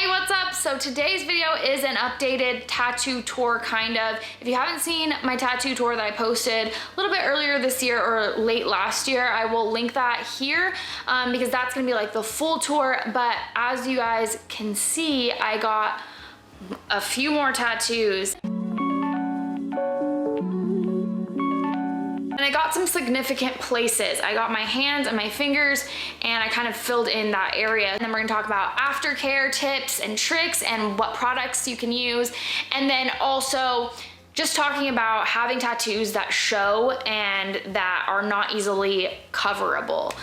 Hey, what's up? So today's video is an updated tattoo tour, kind of. If you haven't seen my tattoo tour that I posted a little bit earlier this year or late last year, I will link that here because that's gonna be like the full tour. But as you guys can see, I got a few more tattoos. And I got some significant places. I got my hands and my fingers, and I kind of filled in that area. And then we're gonna talk about aftercare tips and tricks and what products you can use. And then also just talking about having tattoos that show and that are not easily coverable.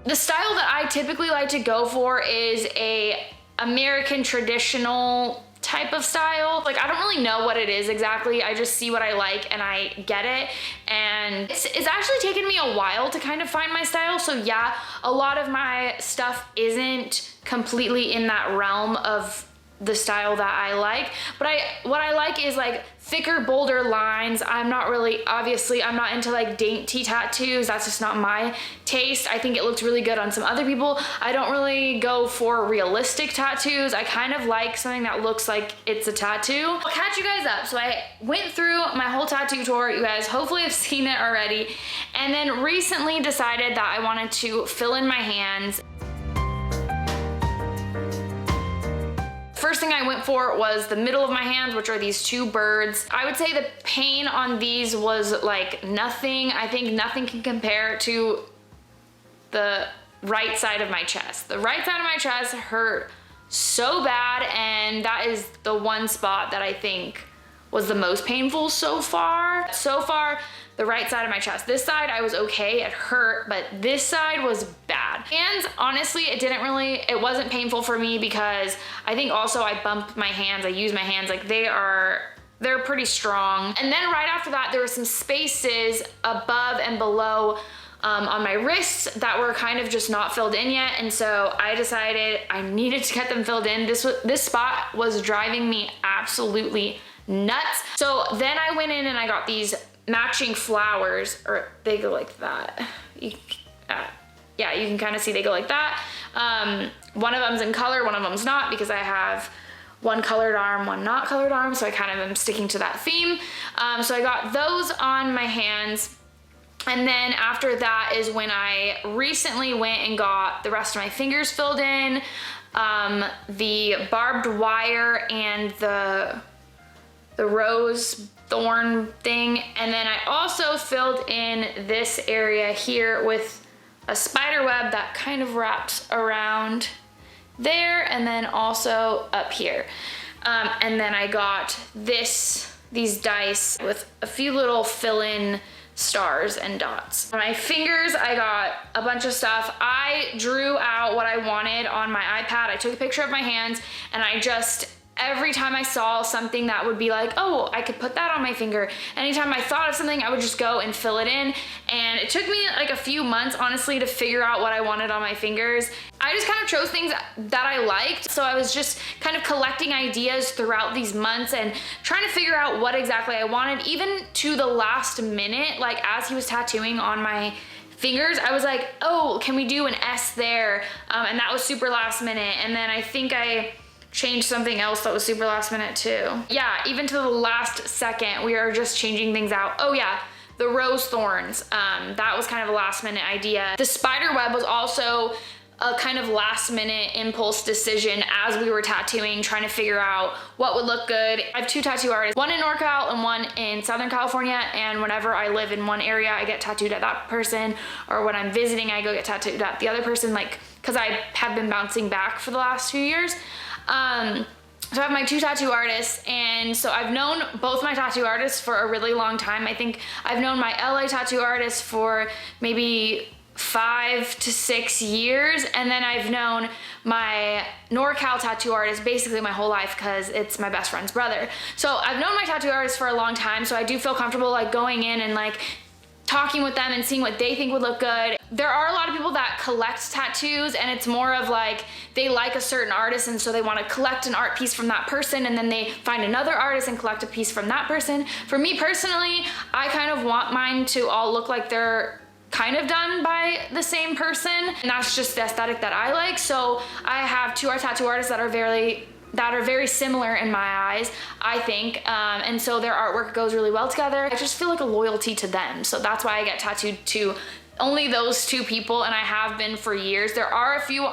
The style that I typically like to go for is a American traditional type of style. Like, I don't really know what it is exactly. I just see what I like and I get it. And it's actually taken me a while to kind of find my style. So yeah, a lot of my stuff isn't completely in that realm of the style that I like, but what I like is like thicker, bolder lines. I'm not really, obviously I'm not into like dainty tattoos. That's just not my taste. I think it looked really good on some other people. I don't really go for realistic tattoos. I kind of like something that looks like it's a tattoo. I'll catch you guys up. So I went through my whole tattoo tour. You guys hopefully have seen it already. And then recently decided that I wanted to fill in my hands. First thing I went for was the middle of my hands, which are these two birds. I would say the pain on these was like nothing. I think nothing can compare to the right side of my chest. The right side of my chest hurt so bad, and that is the one spot that I think was the most painful so far. So far, the right side of my chest. This side I was okay, it hurt, but this side was bad. Hands, honestly, it wasn't painful for me because I think also I bumped my hands, I used my hands, like they're pretty strong. And then right after that, there were some spaces above and below on my wrists that were kind of just not filled in yet. And so I decided I needed to get them filled in. This spot was driving me absolutely nuts. So then I went in and I got these matching flowers, or they go like that. Yeah, you can kind of see they go like that. One of them's in color, one of them's not, because I have one colored arm, one not colored arm, so I kind of am sticking to that theme. So I got those on my hands. And then after that is when I recently went and got the rest of my fingers filled in, the barbed wire and the rose thorn thing. And then I also filled in this area here with a spider web that kind of wraps around there, and then also up here. And then I got these dice with a few little fill-in stars and dots. On my fingers, I got a bunch of stuff. I drew out what I wanted on my iPad. I took a picture of my hands, and I just, every time I saw something that would be like, oh, I could put that on my finger. Anytime I thought of something, I would just go and fill it in. And it took me like a few months, honestly, to figure out what I wanted on my fingers. I just kind of chose things that I liked. So I was just kind of collecting ideas throughout these months and trying to figure out what exactly I wanted, even to the last minute. Like, as he was tattooing on my fingers, I was like, oh, can we do an S there? And that was super last minute. And then I think I changed something else that was super last minute too. Yeah, even to the last second, we are just changing things out. Oh yeah, the rose thorns. That was kind of a last minute idea. The spider web was also a kind of last minute impulse decision as we were tattooing, trying to figure out what would look good. I have two tattoo artists, one in NorCal and one in Southern California. And whenever I live in one area, I get tattooed at that person, or when I'm visiting, I go get tattooed at the other person, like, cause I have been bouncing back for the last few years. So I have my two tattoo artists, and so I've known both my tattoo artists for a really long time. I think I've known my LA tattoo artist for maybe 5 to 6 years, and then I've known my NorCal tattoo artist basically my whole life because it's my best friend's brother. So I've known my tattoo artist for a long time, so I do feel comfortable like going in and like talking with them and seeing what they think would look good. There are a lot of people that collect tattoos, and it's more of like they like a certain artist, and so they want to collect an art piece from that person, and then they find another artist and collect a piece from that person. For me personally, I kind of want mine to all look like they're kind of done by the same person, and that's just the aesthetic that I like. So I have two tattoo artists that are very similar in my eyes, I think, and so their artwork goes really well together. I just feel like a loyalty to them, so that's why I get tattooed to only those two people, and I have been for years. There are a few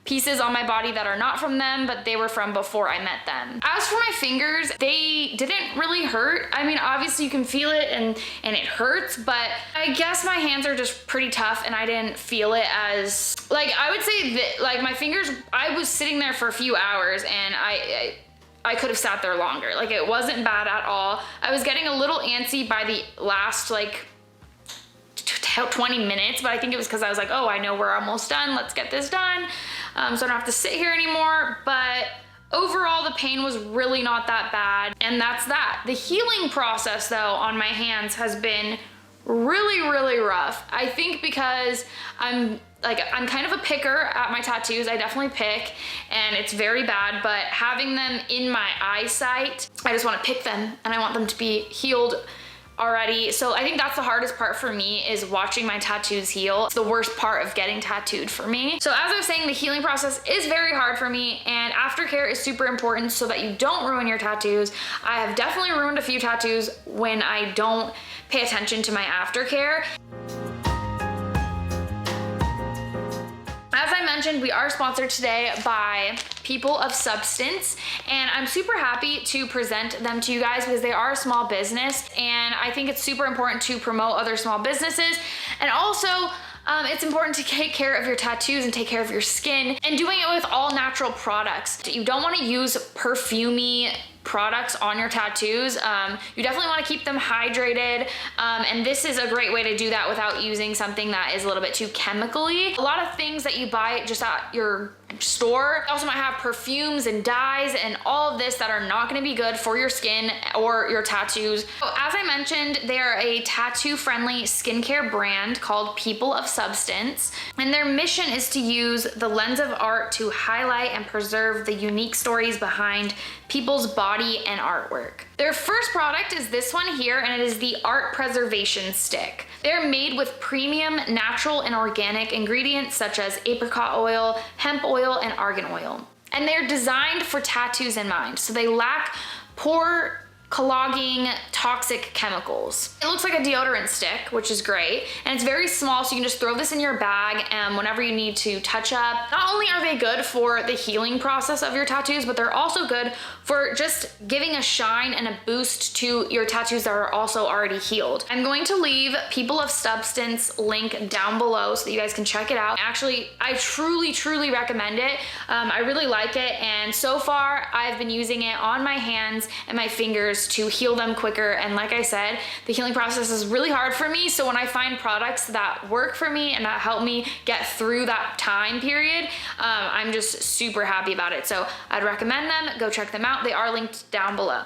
pieces on my body that are not from them, but they were from before I met them. As for my fingers, they didn't really hurt. I mean, obviously you can feel it and it hurts, but I guess my hands are just pretty tough and I didn't feel it as, like, I would say that, like, my fingers, I was sitting there for a few hours and I could have sat there longer. Like, it wasn't bad at all. I was getting a little antsy by the last, like, 20 minutes, but I think it was because I was like, oh, I know we're almost done. Let's get this done. So I don't have to sit here anymore. But overall, the pain was really not that bad. And that's that. The healing process, though, on my hands has been really, really rough. I think because I'm kind of a picker at my tattoos. I definitely pick, and it's very bad, but having them in my eyesight, I just want to pick them and I want them to be healed already. So I think that's the hardest part for me, is watching my tattoos heal. It's the worst part of getting tattooed for me. So as I was saying, the healing process is very hard for me, and aftercare is super important so that you don't ruin your tattoos. I have definitely ruined a few tattoos when I don't pay attention to my aftercare. As I mentioned, we are sponsored today by People of Substance, and I'm super happy to present them to you guys because they are a small business, and I think it's super important to promote other small businesses, and also it's important to take care of your tattoos and take care of your skin, and doing it with all natural products. You don't want to use perfumey products on your tattoos. You definitely want to keep them hydrated, and this is a great way to do that without using something that is a little bit too chemically. A lot of things that you buy just at your store also might have perfumes and dyes and all of this that are not going to be good for your skin or your tattoos. So as I mentioned, they are a tattoo-friendly skincare brand called People of Substance, and their mission is to use the lens of art to highlight and preserve the unique stories behind people's body and artwork. Their first product is this one here, and it is the Art Preservation Stick. They're made with premium natural and organic ingredients such as apricot oil, hemp oil, and argan oil. And they're designed for tattoos in mind, so they lack pore clogging toxic chemicals. It looks like a deodorant stick, which is great, and it's very small, so you can just throw this in your bag whenever you need to touch up. Not only are they good for the healing process of your tattoos, but they're also good for just giving a shine and a boost to your tattoos that are also already healed. I'm going to leave People of Substance link down below so that you guys can check it out. Actually, I truly recommend it. I really like it, and so far I've been using it on my hands and my fingers to heal them quicker. And like I said, the healing process is really hard for me, so when I find products that work for me and that help me get through that time period, I'm just super happy about it. So I'd recommend them. Go check them out. They are linked down below.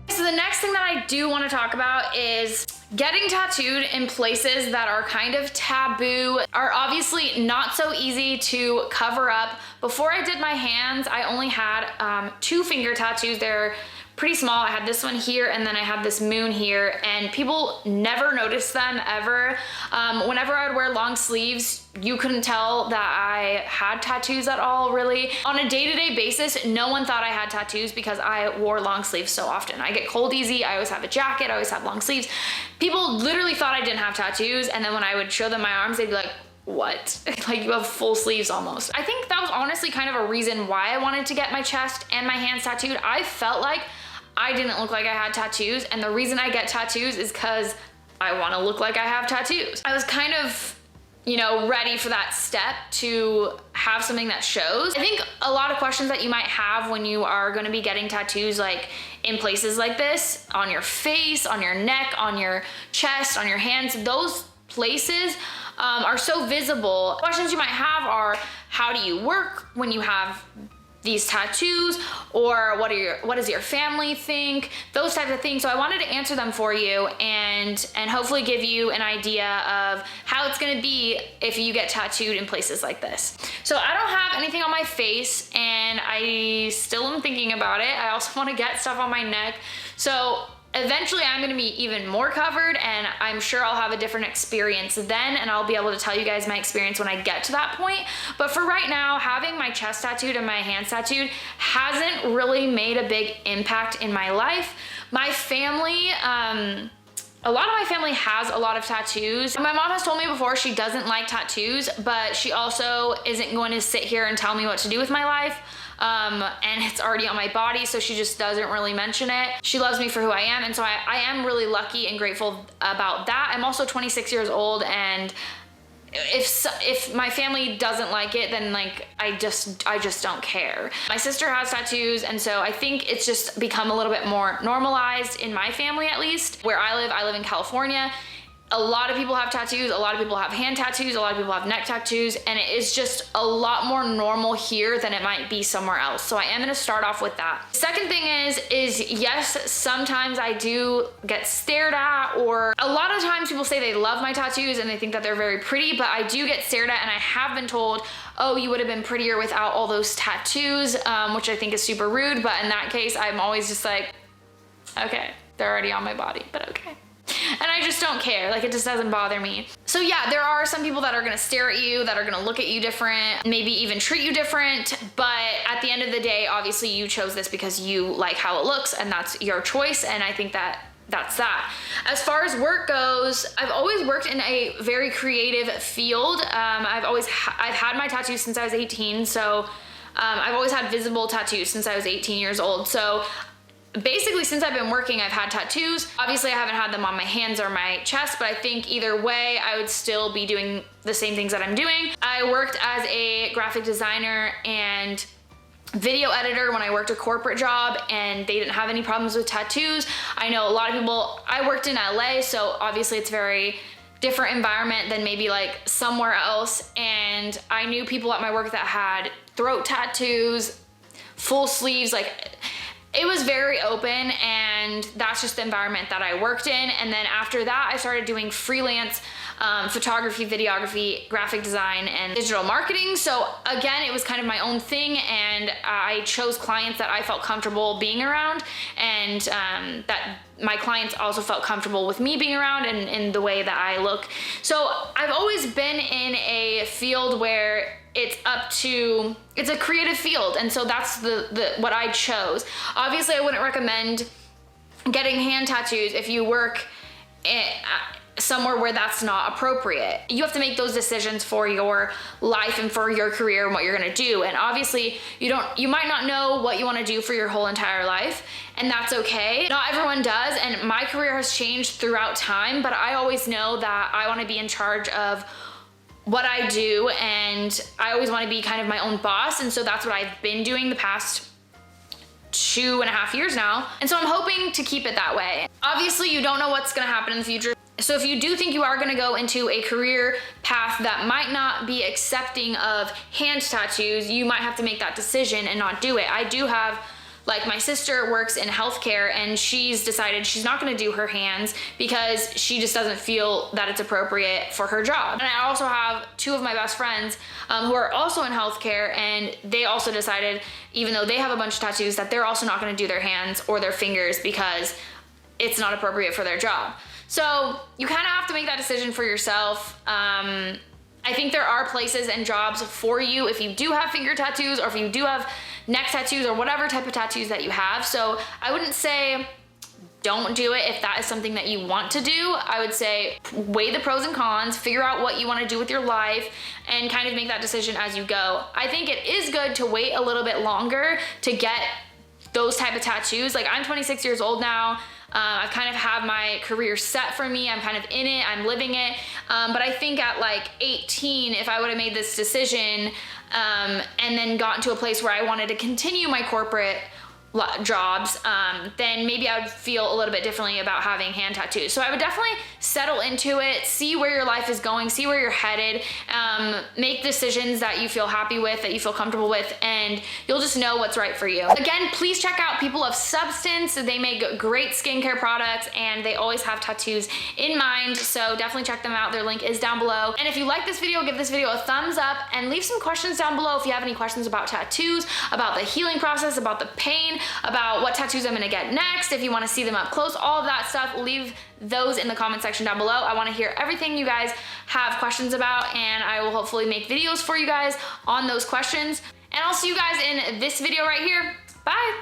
So the next thing that I do want to talk about is getting tattooed in places that are kind of taboo, are obviously not so easy to cover up. Before I did my hands, I only had 2 finger tattoos. They're pretty small. I had this one here, and then I had this moon here, and people never noticed them ever. Whenever I would wear long sleeves, you couldn't tell that I had tattoos at all, really. On a day-to-day basis, no one thought I had tattoos because I wore long sleeves so often. I get cold easy, I always have a jacket, I always have long sleeves. People literally thought I didn't have tattoos, and then when I would show them my arms, they'd be like, what? Like, you have full sleeves almost. I think that was honestly kind of a reason why I wanted to get my chest and my hands tattooed. I felt like I didn't look like I had tattoos, and the reason I get tattoos is because I want to look like I have tattoos. I was kind of, you know, ready for that step to have something that shows. I think a lot of questions that you might have when you are going to be getting tattoos, like in places like this, on your face, on your neck, on your chest, on your hands, those places are so visible. Questions you might have are, how do you work when you have these tattoos, or what does your family think? Those types of things. So I wanted to answer them for you and hopefully give you an idea of how it's gonna be if you get tattooed in places like this. So I don't have anything on my face, and I still am thinking about it. I also want to get stuff on my neck. So eventually I'm gonna be even more covered, and I'm sure I'll have a different experience then, and I'll be able to tell you guys my experience when I get to that point. But for right now, having my chest tattooed and my hands tattooed hasn't really made a big impact in my life. My family, a lot of my family has a lot of tattoos. My mom has told me before she doesn't like tattoos, but she also isn't going to sit here and tell me what to do with my life. And it's already on my body, so she just doesn't really mention it. She loves me for who I am, and so I am really lucky and grateful about that. I'm also 26 years old, and if my family doesn't like it, then like I just don't care. My sister has tattoos, and so I think it's just become a little bit more normalized in my family, at least. Where I live in California. A lot of people have tattoos, a lot of people have hand tattoos, a lot of people have neck tattoos, and it is just a lot more normal here than it might be somewhere else. So I am gonna start off with that. Second thing is yes, sometimes I do get stared at, or a lot of times people say they love my tattoos and they think that they're very pretty, but I do get stared at, and I have been told, oh, you would have been prettier without all those tattoos, which I think is super rude, but in that case, I'm always just like, okay, they're already on my body, but okay. And I just don't care, like it just doesn't bother me. So yeah, there are some people that are gonna stare at you, that are gonna look at you different, maybe even treat you different, but at the end of the day, obviously you chose this because you like how it looks, and that's your choice, and I think that that's that. As far as work goes, I've always worked in a very creative field. I've had my tattoos since I was 18, so I've always had visible tattoos since I was 18 years old. So basically, since I've been working, I've had tattoos. Obviously, I haven't had them on my hands or my chest, but I think either way, I would still be doing the same things that I'm doing. I worked as a graphic designer and video editor when I worked a corporate job, and they didn't have any problems with tattoos. I know a lot of people, I worked in LA, so obviously it's very different environment than maybe like somewhere else, and I knew people at my work that had throat tattoos, full sleeves, like it was very open, and that's just the environment that I worked in. And then after that, I started doing freelance photography, videography, graphic design, and digital marketing. So again, it was kind of my own thing, and I chose clients that I felt comfortable being around, and that my clients also felt comfortable with me being around and in the way that I look. So I've always been in a field where it's a creative field, and so that's the what I chose. Obviously, I wouldn't recommend getting hand tattoos if you work somewhere where that's not appropriate. You have to make those decisions for your life and for your career and what you're gonna do. And obviously, you might not know what you wanna do for your whole entire life, and that's okay. Not everyone does, and my career has changed throughout time, but I always know that I wanna be in charge of what I do, and I always want to be kind of my own boss, and so that's what I've been doing the past 2.5 years now, and so I'm hoping to keep it that way. Obviously, you don't know what's going to happen in the future, so if you do think you are going to go into a career path that might not be accepting of hand tattoos, you might have to make that decision and not do it. I do have, like, my sister works in healthcare, and she's decided she's not gonna do her hands because she just doesn't feel that it's appropriate for her job. And I also have two of my best friends who are also in healthcare, and they also decided, even though they have a bunch of tattoos, that they're also not gonna do their hands or their fingers because it's not appropriate for their job. So you kind of have to make that decision for yourself. I think there are places and jobs for you if you do have finger tattoos, or if you do have neck tattoos, or whatever type of tattoos that you have. So I wouldn't say don't do it if that is something that you want to do. I would say weigh the pros and cons, figure out what you want to do with your life, and kind of make that decision as you go. I think it is good to wait a little bit longer to get those type of tattoos. Like, I'm 26 years old now. I kind of have my career set for me. I'm kind of in it, I'm living it. But I think at like 18, if I would have made this decision and then gotten to a place where I wanted to continue my corporate jobs, then maybe I would feel a little bit differently about having hand tattoos. So I would definitely settle into it, see where your life is going, see where you're headed, make decisions that you feel happy with, that you feel comfortable with, and you'll just know what's right for you. Again, please check out People of Substance. They make great skincare products, and they always have tattoos in mind, so definitely check them out. Their link is down below. And if you like this video, give this video a thumbs up, and leave some questions down below if you have any questions about tattoos, about the healing process, about the pain, about what tattoos I'm gonna get next, if you wanna see them up close, all of that stuff, leave those in the comment section down below. I wanna hear everything you guys have questions about, and I will hopefully make videos for you guys on those questions. And I'll see you guys in this video right here. Bye.